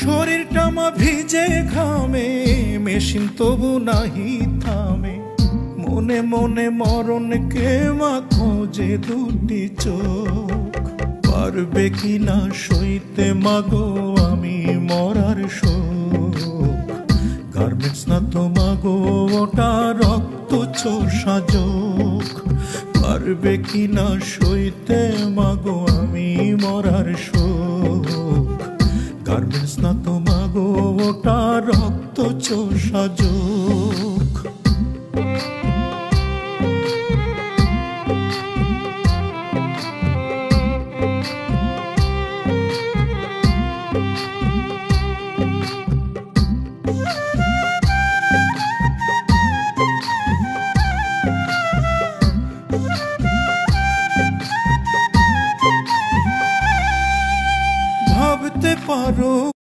শরীরটা মা ভিজে ঘামে, মেশিন তবু নাহি থামে। মনে মনে মরণকে মা খোঁজে দুটি চোখ। পারবে কিনা সইতে মাগো আমি মরার শোক। গার্মেন্টস না তো মাগো ওটা রক্ত চোষা চোখ। পারবে কিনা সইতে মাগো আমি মরার শোক। গার্মেন্টস না তো মাগো ওটা রক্ত চোষা চোখ।